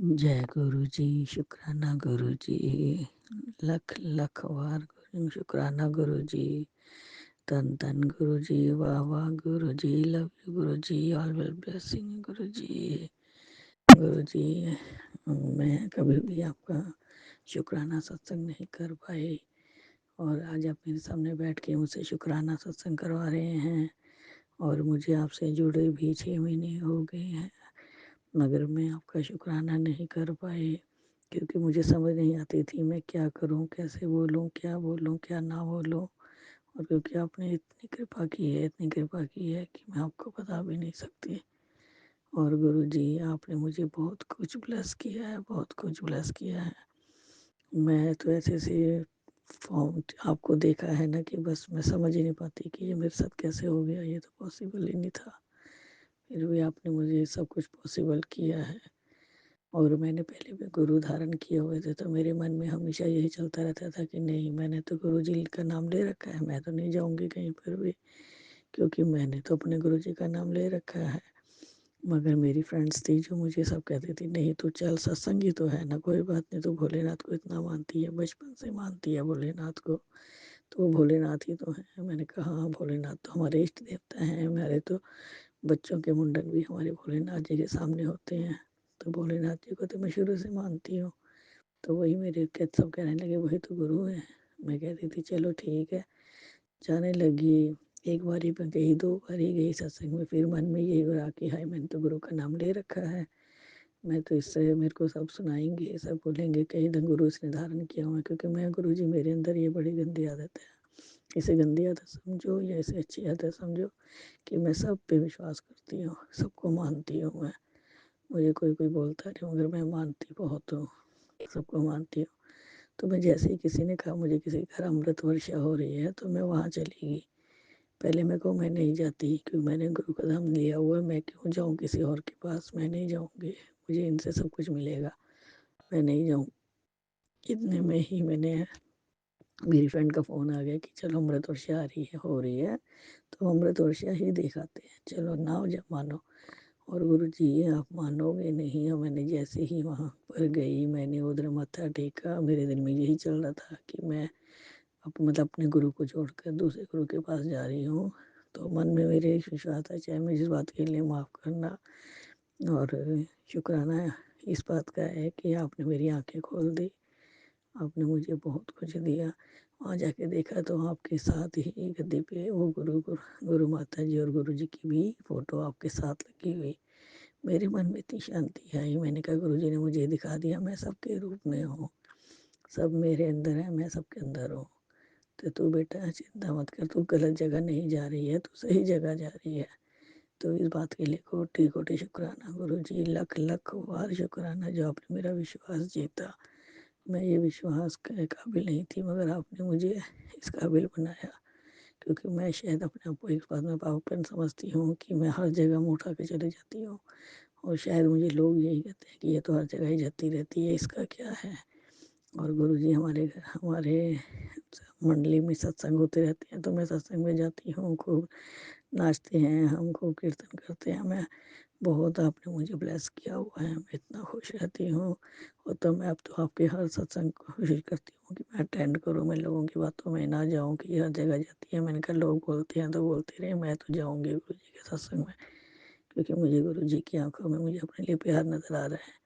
जय गुरु जी, शुक्राना गुरु जी, लख लख वार शुक्राना गुरु जी, तन तन गुरु जी, वाह वाह गुरु जी, love you Guru ji, all well blessing गुरु जी। गुरु जी, मैं कभी भी आपका शुक्राना सत्संग नहीं कर पाई और आज आप मेरे सामने बैठ के मुझसे शुक्राना सत्संग करवा रहे हैं और मुझे आपसे जुड़े भी 6 महीने हो गए हैं, मगर मैं आपका शुक्राना नहीं कर पाई क्योंकि मुझे समझ नहीं आती थी मैं क्या करूं, कैसे बोलूं, क्या बोलूं, क्या ना बोलूं। और क्योंकि आपने इतनी कृपा की है, इतनी कृपा की है कि मैं आपको बता भी नहीं सकती। और गुरु जी, आपने मुझे बहुत कुछ ब्लेस किया है, बहुत कुछ ब्लेस किया है। मैं तो ऐसे ऐसे फॉर्म आपको देखा है ना कि बस मैं समझ ही नहीं पाती कि ये मेरे साथ कैसे हो गया, ये तो पॉसिबल ही नहीं था। फिर भी आपने मुझे सब कुछ पॉसिबल किया है। और मैंने पहले भी गुरु धारण किए हुए थे तो मेरे मन में हमेशा यही चलता रहता था कि नहीं, मैंने तो गुरु जी का नाम ले रखा है, मैं तो नहीं जाऊंगी कहीं पर भी, क्योंकि मैंने तो अपने गुरु जी का नाम ले रखा है। मगर मेरी फ्रेंड्स थी जो मुझे सब कहती थी नहीं तू चल, सत्संग ही तो है ना, कोई बात नहीं, तू भोलेनाथ को इतना मानती है, बचपन से मानती है भोलेनाथ को, तो वो भोलेनाथ ही तो है। मैंने कहा हाँ, भोलेनाथ तो हमारे इष्ट देवता हैं, हमारे तो बच्चों के मुंडन भी हमारे भोलेनाथ जी के सामने होते हैं, तो भोलेनाथ जी को तो मैं शुरू से मानती हूँ। तो वही मेरे के सब कहने लगे वही तो गुरु है। मैं कहती थी चलो ठीक है, जाने लगी। एक बारी मैं गई, 2 बारी गई सत्संग में, फिर मन में यही हो रहा कि हाय मैंने तो गुरु का नाम ले रखा है, मैं तो इससे मेरे को सब सुनाएंगे, सब बोलेंगे कहीं तो गुरु इसने धारण किया हुआ है, क्योंकि मैं गुरु जी मेरे अंदर ये बड़ी गंदी आदत है। इसे गंदी आदत समझो या इसे अच्छी आदत समझो कि मैं सब पे विश्वास करती हूँ, सबको मानती हूँ मैं। मुझे कोई कोई बोलता नहीं मगर मैं मानती बहुत हूँ, सबको मानती हूँ। तो मैं जैसे ही किसी ने कहा मुझे किसी घर अमृत वर्षा हो रही है तो मैं वहाँ चली गई। पहले मैं कहूँ मैं नहीं जाती क्योंकि मैंने गुरु का धाम लिया हुआ है, मैं क्यों जाऊँ किसी और के पास, मैं नहीं जाऊँगी, मुझे इनसे सब कुछ मिलेगा, मैं नहीं जाऊँ। इतने में ही मैंने मेरी फ्रेंड का फ़ोन आ गया कि चलो अमृत वर्षा आ रही है, हो रही है, तो अमृत वर्षा ही दिखाते हैं, चलो नाओ जब मानो। और गुरु जी आप मानोगे नहीं, मैंने जैसे ही वहाँ पर गई, मैंने उधर माथा टेका, मेरे दिल में यही चल रहा था कि मैं मतलब अपने गुरु को छोड़कर दूसरे गुरु के पास जा रही हूँ। तो मन में मेरे विश्वास था, चाहे मैं जिस बात के लिए माफ़ करना। और शुक्राना इस बात का है कि आपने मेरी आंखें खोल दी, आपने मुझे बहुत कुछ दिया। वहाँ जाके देखा तो आपके साथ ही गद्दे पे वो गुरु माता जी और गुरु जी की भी फ़ोटो आपके साथ लगी हुई। मेरे मन में इतनी शांति आई, मैंने कहा गुरु जी ने मुझे दिखा दिया मैं सबके रूप में हूँ, सब मेरे अंदर है, मैं सबके अंदर हूँ। तो तू बेटा चिंता मत कर, तू गलत जगह नहीं जा रही है, तू सही जगह जा रही है। तो इस बात के लिए कोटि कोटि शुक्राना गुरु जी, लख लख बार शुक्राना जो आपने मेरा विश्वास जीता। मैं ये विश्वास के काबिल नहीं थी मगर आपने मुझे इस काबिल बनाया, क्योंकि मैं शायद अपने आप को इस बात में पागलपन समझती हूँ कि मैं हर जगह मुँह उठा के चले जाती हूँ, और शायद मुझे लोग यही कहते हैं कि ये तो हर जगह ही जाती रहती है, इसका क्या है। और गुरु जी हमारे मंडली में सत्संग होते रहते हैं तो मैं सत्संग में जाती हूँ, खूब नाचते हैं हम, खूब कीर्तन करते हैं। मैं बहुत आपने मुझे ब्लेस किया हुआ है, मैं इतना खुश रहती हूँ। और तो मैं अब तो आपके हर सत्संग को कोशिश करती हूँ कि मैं अटेंड करूँ, मैं लोगों की बातों में ना जाऊँ कि हर जगह जाती है। मैंने कहा लोग बोलते हैं तो बोलते रहे, मैं तो जाऊँगी गुरु जी के सत्संग में, क्योंकि मुझे गुरु जी की आंखों में मुझे अपने लिए प्यार नज़र आ रहा है।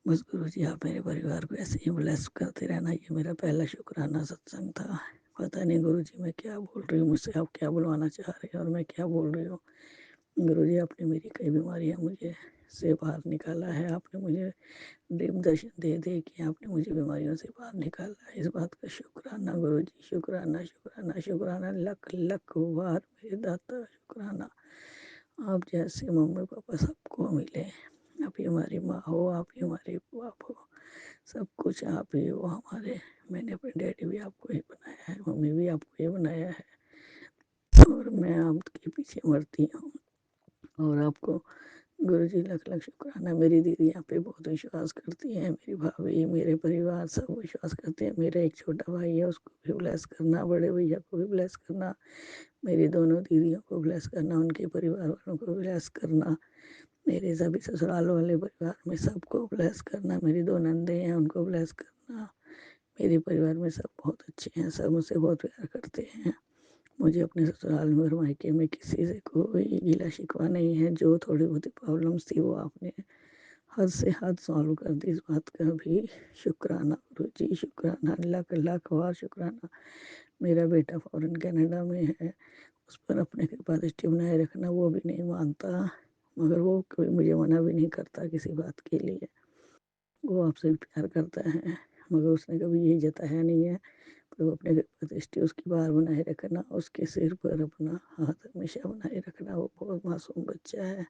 बस गुरु जी आप मेरे परिवार को ऐसे ही ब्लेस करते रहना, ये मेरा पहला शुक्राना सत्संग था। पता नहीं गुरु जी मैं क्या बोल रही हूँ, मुझसे आप क्या बुलवाना चाह रहे हैं और मैं क्या बोल रही हूँ। गुरु जी आपने मेरी कई बीमारियाँ मुझे से बाहर निकाला है, आपने मुझे दिव्य दर्शन दे दे कि आपने मुझे बीमारियों से बाहर निकाला है। इस बात का शुक्राना गुरु जी, शुक्राना शुक्राना शुक्राना, लख लख बार मेरे दाता शुक्राना। आप जैसे मम्मी पापा सबको मिले, आप ही हमारी माँ हो, आप ही हमारे बाप हो, सब कुछ आप ही हो हमारे। मैंने अपने डैडी भी आपको ही बनाया है, मम्मी भी आपको ही बनाया है, और मैं आपके पीछे मरती हूँ। और आपको गुरु जी लख लख शुक्राना। मेरी दीदी यहाँ पे बहुत विश्वास करती है, मेरी भाभी, मेरे परिवार सब विश्वास करते हैं। मेरा एक छोटा भाई है, उसको भी ब्लेस करना, बड़े भैया को भी ब्लेस करना, मेरी दोनों दीदियों को ब्लेस करना, उनके परिवार वालों को ब्लेस करना। मेरे सभी ससुराल वाले परिवार में सबको ब्लेस करना। मेरी 2 नंदे हैं, उनको ब्लेस करना। मेरे परिवार में सब बहुत अच्छे हैं, सब मुझसे बहुत प्यार करते हैं। मुझे अपने ससुराल में और मायके में किसी से कोई गिला शिकवा नहीं है। जो थोड़ी बहुत प्रॉब्लम्स थी वो आपने हद से हद सॉल्व कर दी। इस बात का भी शुक्राना गुरु जी, शुक्राना, लाख लाख बार शुक्राना। मेरा बेटा फॉरेन कनाडा में है, उस पर अपने कृपा दृष्टि बनाए रखना। वो भी नहीं मानता, मगर वो कभी मुझे मना भी नहीं करता किसी बात के लिए। वो आपसे भी प्यार करता है, मगर उसने कभी यही जताया नहीं है। पर वो अपने कृपा दृष्टि उसकी बाहर बनाए रखना, उसके सिर पर अपना हाथ हमेशा बनाए रखना। वो बहुत मासूम बच्चा है,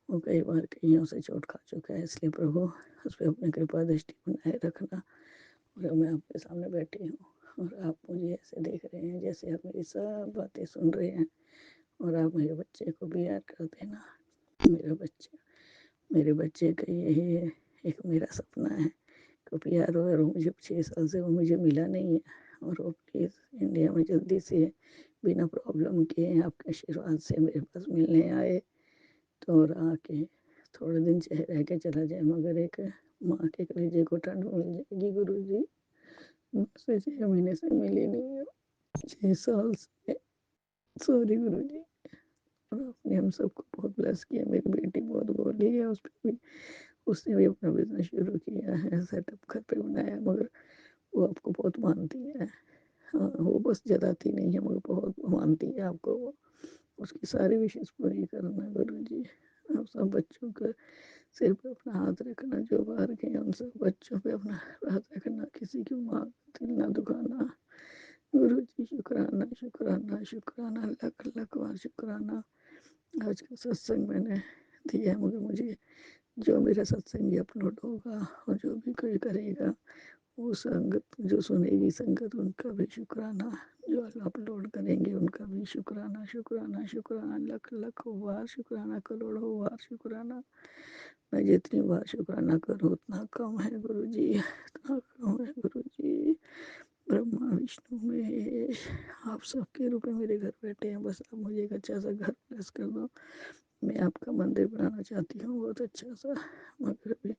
वो कई बार कईयों से चोट खा चुका है, इसलिए प्रभु उस पर अपनी कृपा दृष्टि बनाए रखना। और मैं आपके सामने बैठी हूँ और आप मुझे ऐसे देख रहे हैं जैसे आप मेरी सब बातें सुन रहे हैं। और आप मेरे बच्चे को भी याद कर देना। मेरे बच्चे का यही है, एक मेरा सपना है कि प्यार हो। और मुझे 6 साल से वो मुझे मिला नहीं है, और वो प्लीज़ इंडिया में जल्दी से बिना प्रॉब्लम के आपके आशीर्वाद से मेरे पास मिलने आए। तो और आके थोड़े दिन चाहे रह के चला जाए, मगर एक माँ के कलेजे को ठंड मिल जाएगी गुरु जी। मुझसे 6 महीने से मिली नहीं है, 6 साल से। सॉरी गुरु जी। और आपने हम सबको बहुत ब्लेस किया। मेरी बेटी बहुत बोली है, उस पर भी उसने भी अपना बिजनेस शुरू किया है, सेटअप घर पे बनाया, मगर वो आपको बहुत मानती है। हाँ, वो बस जताती नहीं है, मगर बहुत मानती है आपको वो। उसकी सारी विशेष पूरी करना गुरु जी। आप सब बच्चों का सिर पे अपना हाथ रखना, जो बाहर गए उन सब बच्चों पे अपना हाथ रखना, किसी की माँ दिल ना दुखाना। गुरु जी शुक्राना, शुक्राना, शुक्राना, लख लख बार शुक्राना। आज का सत्संग मैंने दिया, मगर मुझे जो मेरा सत्संग अपलोड होगा और जो भी कोई करेगा, वो संगत जो सुनेगी संगत, उनका भी शुक्राना। जो अपलोड करेंगे उनका भी शुक्राना, शुक्राना, शुक्राना, लख लख बार शुक्राना, करोड़ों बार शुक्राना। मैं जितनी बार शुक्राना करूँ उतना कम है गुरु जी, इतना कम है गुरु जी। ब्रह्मा विष्णु महेश आप सबके रूप में मेरे घर बैठे हैं। बस आप मुझे एक अच्छा सा घर ब्लेस कर दो। मैं आपका मंदिर बनाना चाहती हूँ बहुत अच्छा सा, मगर अभी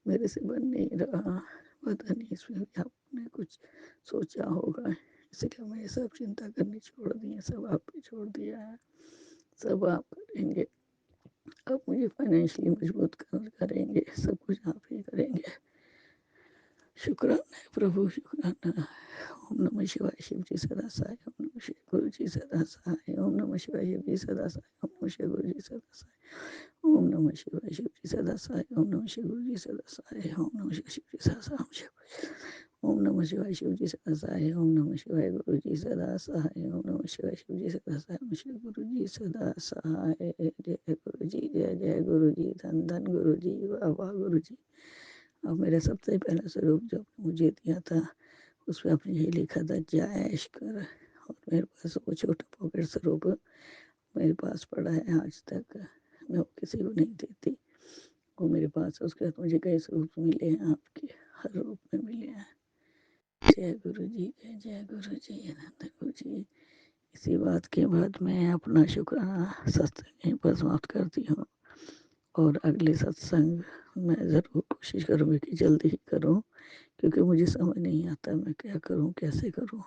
मेरे से बन नहीं रहा। पता नहीं इसमें भी आपने कुछ सोचा होगा, इसलिए मैं सब चिंता करनी छोड़ दी है, सब आप पे छोड़ दिया है। सब आप करेंगे, आप मुझे फाइनेंशियली मजबूत करेंगे, सब कुछ आप ही करेंगे। शुक्राना है प्रभु, शुक्राना। ओम नमः शिवाय शिव जी सदा सहाय, ओम नमः शिव गुरु जी सदा सहाय, ओम नमः शिवाय शिव जी सदा सहाय, ओम नमः शिव गुरु जी सदा सहाय, ओम नमः शिवाय शिव जी सदा सहाय, ओम नमः शिव गुरु जी सदा सहाय, ओम नमः शिव शिव जी सदा सहाय, ओम नमः शिवाय शिव जी सदा सहाय, ओम नमः शिवाय गुरु जी सदा सहाय, ओम नमः शिवाय शिव जी सदा सहाय, ओम शिव गुरु जी सदा सहाय। जय गुरु जी, जय जय गुरु जी, धन धन गुरु जी, वाह वाह गुरु जी। अब मेरा सबसे पहला स्वरूप जो आपने मुझे दिया था, उस पर आपने यही लिखा था, जय ऐशकर। और मेरे पास वो छोटा पॉकेट स्वरूप मेरे पास पड़ा है आज तक, मैं वो किसी को नहीं देती। वो मेरे पास है। उसके बाद मुझे कई स्वरूप मिले हैं आपके, हर रूप में मिले हैं। जय गुरु जी, जय जय गुरु जी, आनंद गुरु जी। इसी बात के बाद मैं अपना शुक्राना सत्संग यहीं पर समाप्त करती हूँ। और अगले सत्संग मैं ज़रूर कोशिश करूँगी कि जल्दी ही करूँ, क्योंकि मुझे समझ नहीं आता मैं क्या करूँ, कैसे करूँ।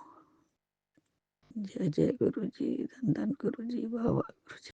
जय जय गुरु जी, धन धन गुरु जी, वाह वाह गुरु जी।